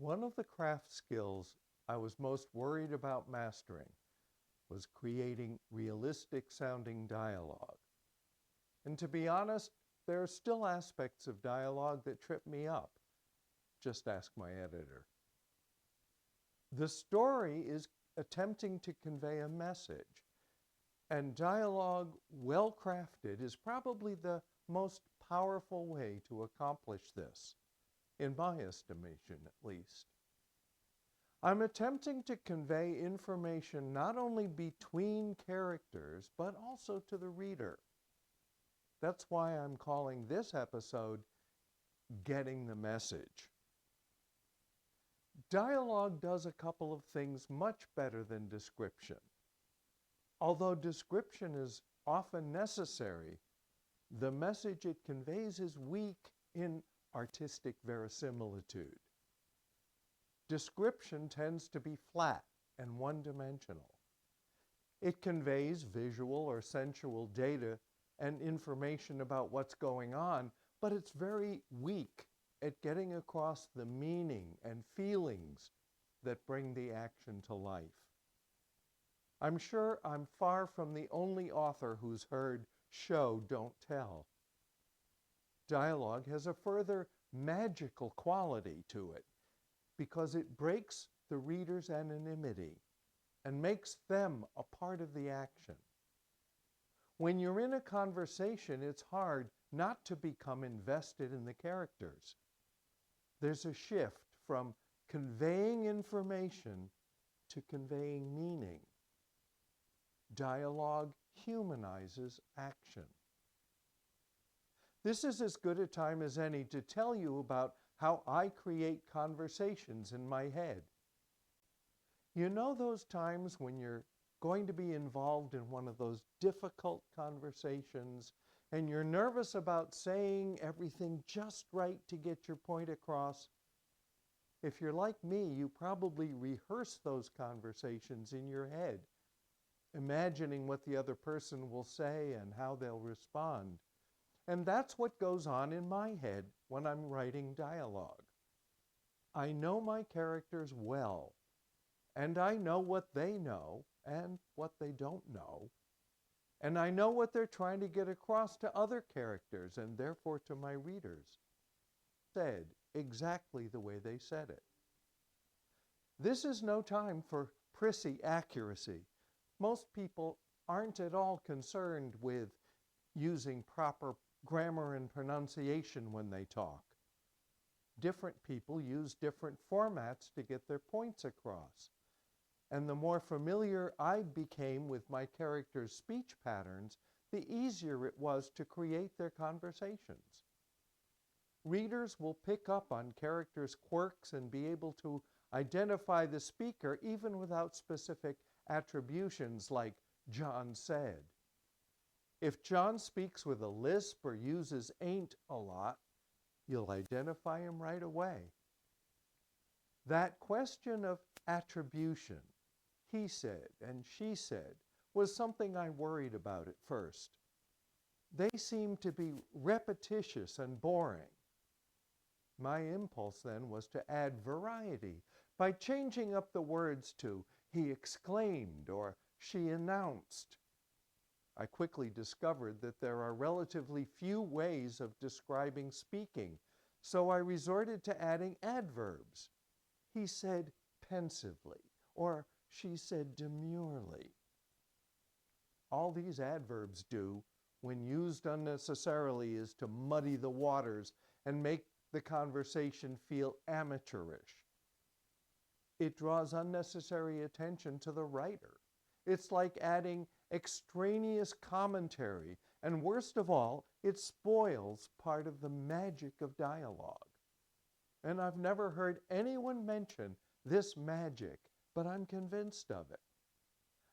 One of the craft skills I was most worried about mastering was creating realistic sounding dialogue. And to be honest, there are still aspects of dialogue that trip me up. Just ask my editor. The story is attempting to convey a message, and dialogue well crafted is probably the most powerful way to accomplish this, in my estimation at least. I'm attempting to convey information not only between characters, but also to the reader. That's why I'm calling this episode Getting the Message. Dialogue does a couple of things much better than description. Although description is often necessary, the message it conveys is weak in artistic verisimilitude. Description tends to be flat and one-dimensional. It conveys visual or sensual data and information about what's going on, but it's very weak at getting across the meaning and feelings that bring the action to life. I'm sure I'm far from the only author who's heard show, don't tell. Dialogue has a further magical quality to it because it breaks the reader's anonymity and makes them a part of the action. When you're in a conversation, it's hard not to become invested in the characters. There's a shift from conveying information to conveying meaning. Dialogue humanizes action. This is as good a time as any to tell you about how I create conversations in my head. You know those times when you're going to be involved in one of those difficult conversations and you're nervous about saying everything just right to get your point across? If you're like me, you probably rehearse those conversations in your head, imagining what the other person will say and how they'll respond. And that's what goes on in my head when I'm writing dialogue. I know my characters well, and I know what they know and what they don't know. And I know what they're trying to get across to other characters and therefore to my readers. Said exactly the way they said it. This is no time for prissy accuracy. Most people aren't at all concerned with using proper grammar and pronunciation when they talk. Different people use different formats to get their points across. And the more familiar I became with my characters' speech patterns, the easier it was to create their conversations. Readers will pick up on characters' quirks and be able to identify the speaker even without specific attributions like John said. If John speaks with a lisp or uses ain't a lot, you'll identify him right away. That question of attribution, he said and she said, was something I worried about at first. They seemed to be repetitious and boring. My impulse then was to add variety by changing up the words to he exclaimed or she announced. I quickly discovered that there are relatively few ways of describing speaking, so I resorted to adding adverbs. He said pensively, or she said demurely. All these adverbs do, when used unnecessarily, is to muddy the waters and make the conversation feel amateurish. It draws unnecessary attention to the writer. It's like adding extraneous commentary, and worst of all, it spoils part of the magic of dialogue. And I've never heard anyone mention this magic, but I'm convinced of it.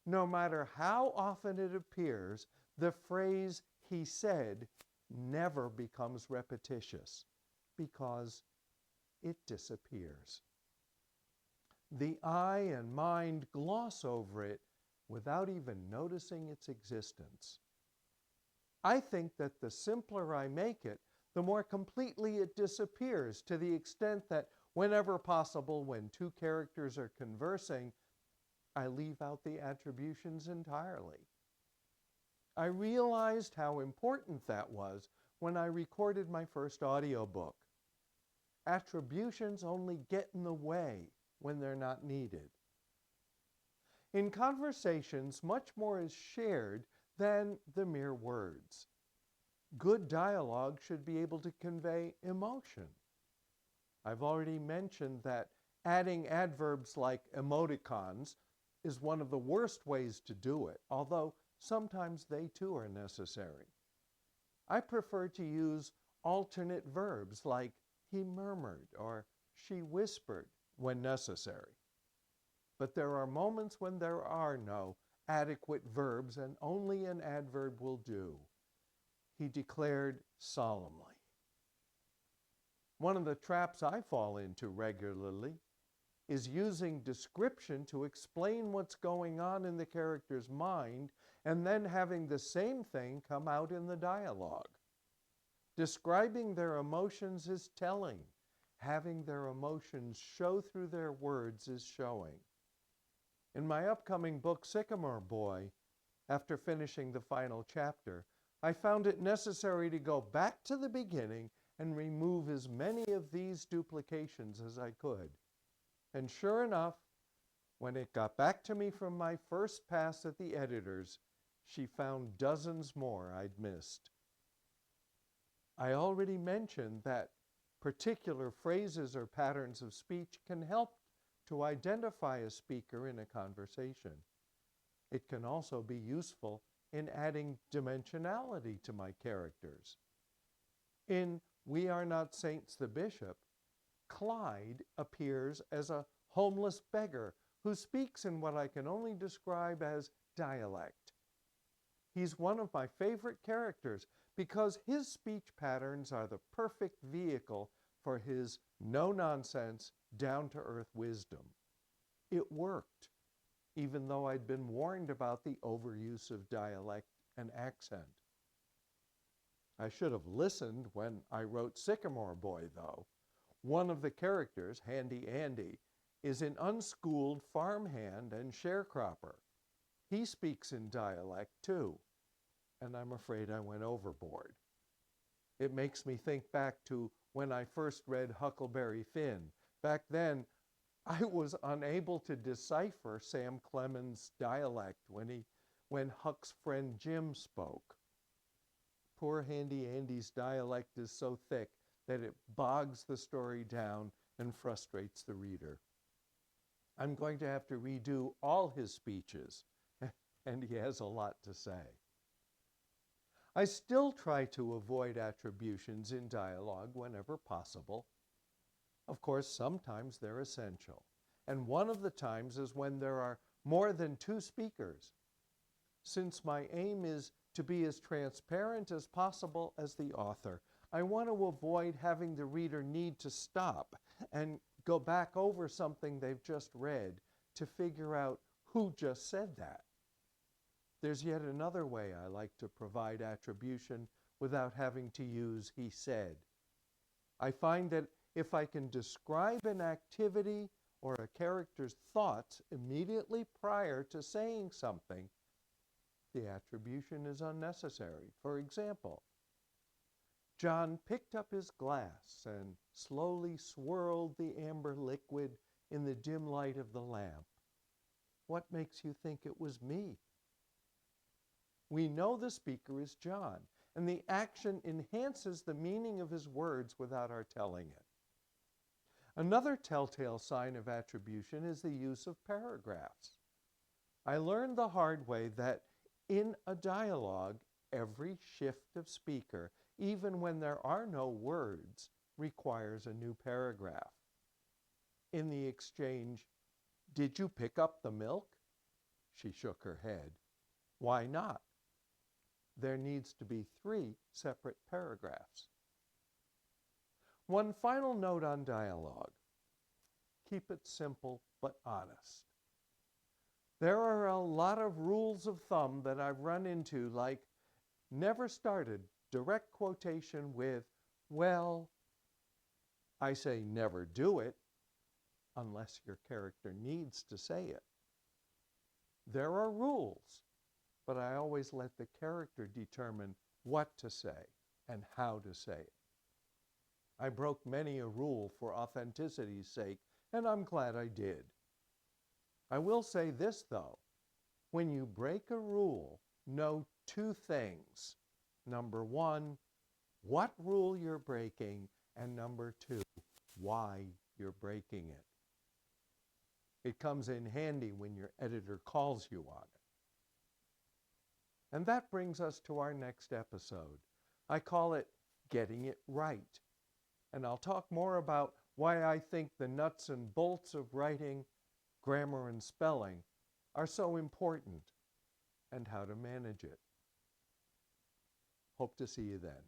No matter how often it appears, the phrase he said never becomes repetitious because it disappears. The eye and mind gloss over it without even noticing its existence. I think that the simpler I make it, the more completely it disappears, to the extent that Whenever possible, when two characters are conversing, I leave out the attributions entirely. I realized how important that was when I recorded my first audiobook. Attributions only get in the way when they're not needed. In conversations, much more is shared than the mere words. Good dialogue should be able to convey emotion. I've already mentioned that adding adverbs like emoticons is one of the worst ways to do it, although sometimes they too are necessary. I prefer to use alternate verbs like he murmured or she whispered when necessary. But there are moments when there are no adequate verbs and only an adverb will do. He declared solemnly. One of the traps I fall into regularly is using description to explain what's going on in the character's mind and then having the same thing come out in the dialogue. Describing their emotions is telling. Having their emotions show through their words is showing. In my upcoming book, Sycamore Boy, after finishing the final chapter, I found it necessary to go back to the beginning and remove as many of these duplications as I could. And sure enough, when it got back to me from my first pass at the editors, she found dozens more I'd missed. I already mentioned that particular phrases or patterns of speech can help to identify a speaker in a conversation. It can also be useful in adding dimensionality to my characters. In We Are Not Saints the Bishop, Clyde appears as a homeless beggar who speaks in what I can only describe as dialect. He's one of my favorite characters because his speech patterns are the perfect vehicle for his no-nonsense, down-to-earth wisdom. It worked, even though I'd been warned about the overuse of dialect and accent. I should have listened when I wrote Sycamore Boy, though. One of the characters, Handy Andy, is an unschooled farmhand and sharecropper. He speaks in dialect, too, and I'm afraid I went overboard. It makes me think back to when I first read Huckleberry Finn. Back then, I was unable to decipher Sam Clemens' dialect when Huck's friend Jim spoke. Poor Handy Andy's dialect is so thick that it bogs the story down and frustrates the reader. I'm going to have to redo all his speeches, and he has a lot to say. I still try to avoid attributions in dialogue whenever possible. Of course, sometimes they're essential, and one of the times is when there are more than two speakers. Since my aim is to be as transparent as possible as the author, I want to avoid having the reader need to stop and go back over something they've just read to figure out who just said that. There's yet another way I like to provide attribution without having to use he said. I find that if I can describe an activity or a character's thoughts immediately prior to saying something, the attribution is unnecessary. For example, John picked up his glass and slowly swirled the amber liquid in the dim light of the lamp. What makes you think it was me? We know the speaker is John, and the action enhances the meaning of his words without our telling it. Another telltale sign of attribution is the use of paragraphs. I learned the hard way that in a dialogue, every shift of speaker, even when there are no words, requires a new paragraph. In the exchange, "Did you pick up the milk?" She shook her head. Why not? There needs to be 3 separate paragraphs. One final note on dialogue. Keep it simple but honest. There are a lot of rules of thumb that I've run into, like never start a direct quotation with, well, I say never do it, unless your character needs to say it. There are rules, but I always let the character determine what to say and how to say it. I broke many a rule for authenticity's sake, and I'm glad I did. I will say this, though. When you break a rule, know two things. Number one, what rule you're breaking, and number two, why you're breaking it. It comes in handy when your editor calls you on it. And that brings us to our next episode. I call it Getting It Right. And I'll talk more about why I think the nuts and bolts of writing, grammar and spelling, are so important and how to manage it. Hope to see you then.